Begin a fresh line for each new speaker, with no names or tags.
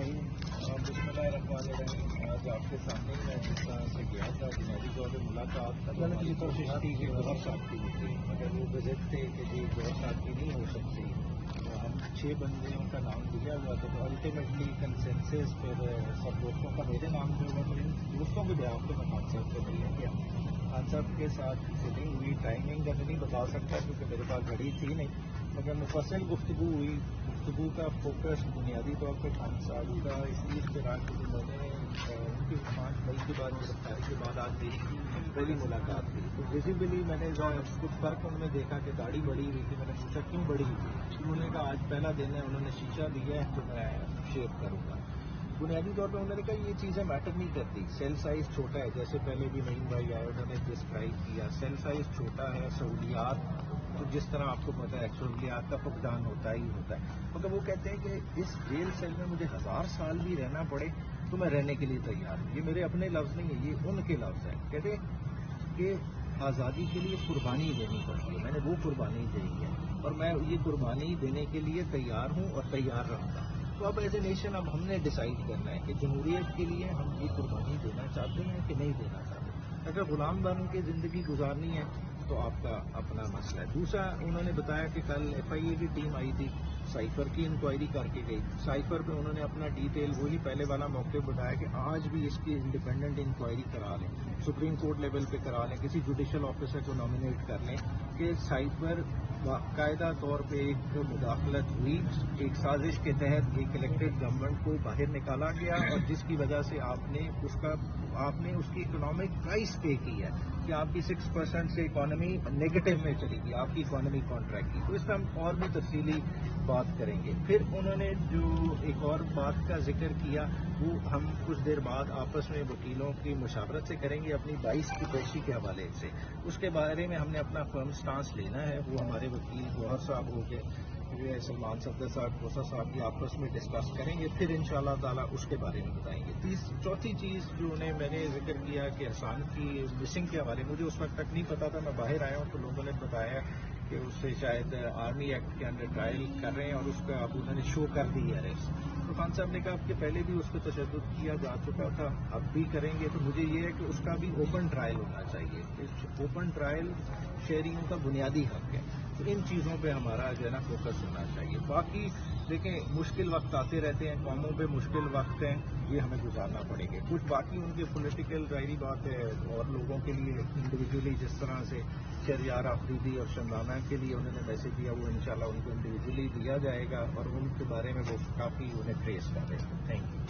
बिस्मिल्लाहिर्रहमानिर्रहीम। आज आपके सामने मैं जिस तरह से गया था बुनियादी तौर पर मुलाकात हमारी कोशिश थी कि गौहर साहब की होती, मगर वो विजिट थे कि जी गौहर साहब की नहीं हो सकती। तो हम 6 बंदियों का नाम दिया हुआ था, तो अल्टीमेटली कंसेंसस फिर सब दोस्तों का मेरे नाम पे हुआ। तो इन दोस्तों के बिहाफ पे मैं खान साहब को मिलने गया। खान साहब के साथ सिटिंग हुई, टाइमिंग का तो नहीं बता सकता क्योंकि मेरे पास घड़ी थी नहीं, मगर मुफस्सिल गुफ्तगू हुई। गुफ्तगू का फोकस बुनियादी तौर पर खान साहब का इस चीज़ पर रहा कि मैंने उनकी 5 मई के बाद गिरफ्तारी के बाद आज मेरी पहली मुलाकात थी। तो विजिबली मैंने जो कुछ फ़र्क उनमें देखा कि दाढ़ी बढ़ी हुई थी। मैंने पूछा क्यों बढ़ी हुई थी, उन्होंने कहा आज पहला दिन है, उन्होंने शीशा दिया है तो मैं शेव करूँगा। बुनियादी तौर पर उन्होंने कहा ये चीज़ें मैटर नहीं करती, सेल साइज़ छोटा है, जैसे पहले भी नईम भाई आए उन्होंने डिस्क्राइब किया, सेल साइज़ छोटा है, सहूलियात तो जिस तरह आपको पता है सहूलियात का फुकदान होता ही होता है। मगर वो कहते हैं कि इस जेल सेल में मुझे 1000 साल भी रहना पड़े तो मैं रहने के लिए तैयार हूँ। ये मेरे अपने लफ्ज़ नहीं है, ये उनके लफ्ज़ हैं। कहते कि आज़ादी के लिए कुर्बानी देनी पड़ती है, मैंने वो कुर्बानी दी है और मैं ये कुर्बानी देने के लिए तैयार हूँ और तैयार रहूँगा। तो अब एज ए नेशन अब हमने डिसाइड करना है कि जमहूरियत के लिए हम ये कुर्बानी देना चाहते हैं कि नहीं देना चाहते। अगर गुलाम बन के ज़िंदगी गुजारनी है तो आपका अपना मसला है। दूसरा उन्होंने बताया कि कल FIA की टीम आई थी, साइफर की इंक्वायरी करके गई। साइफर पे उन्होंने अपना डिटेल वही पहले वाला मौके बताया कि आज भी इसकी इंडिपेंडेंट इंक्वायरी करा लें, सुप्रीम कोर्ट लेवल पे करा लें, किसी जुडिशल ऑफिसर को नॉमिनेट कर लें कि साइफर बाकायदा तौर पे एक मुदाखलत हुई, एक साजिश के तहत एक इलेक्टेड गवर्नमेंट को बाहर निकाला गया और जिसकी वजह से आपने उसकी इकोनॉमिक प्राइस पे की है कि आपकी 6% से इकॉनमी नेगेटिव में चली गई, आपकी इकॉनमी कॉन्ट्रैक्ट की। तो इस पर हम और भी तफसीली बात करेंगे। फिर उन्होंने जो एक और बात का जिक्र किया वो हम कुछ देर बाद आपस में वकीलों की मुशावरत से करेंगे अपनी 22 की पेशी के हवाले से। उसके बारे में हमने अपना फर्म स्टांस लेना है, वो हमारे वकील गौहर साहब हो गए, सलमान सफदर साहब, गोसा साहब की आपस में डिस्कस करेंगे, फिर इंशाअल्लाह ताला उसके बारे में बताएंगे। चौथी चीज़ जो मैंने जिक्र किया कि एहसान की मिसिंग के हवाले, मुझे उस वक्त तक नहीं पता था, मैं बाहर आया हूँ तो लोगों ने बताया कि उससे शायद आर्मी एक्ट के अंडर ट्रायल कर रहे हैं और उसका अब उन्होंने शो कर दी है अरेस्ट। तो खान साहब ने कहा कि पहले भी उस पर तशद्दुद किया जा चुका था, अब भी करेंगे। तो मुझे ये है कि उसका भी ओपन ट्रायल होना चाहिए। ओपन ट्रायल शहरियों का बुनियादी हक है। तो इन चीज़ों पे हमारा जो है ना फोकस होना चाहिए। बाकी देखें मुश्किल वक्त आते रहते हैं, कौमों पे मुश्किल वक्त हैं, ये हमें गुजारना पड़ेगा। कुछ बाकी उनके पॉलिटिकल जाहिर बात है और लोगों के लिए इंडिविजुअली जिस तरह से शहरयार आफरीदी और शमदाना के लिए उन्होंने मैसेज दिया वो इंशाल्लाह उनको इंडिविजुअली दिया जाएगा और उनके बारे में वो काफ़ी उन्हें ट्रेस कर रहे हैं। Thank you.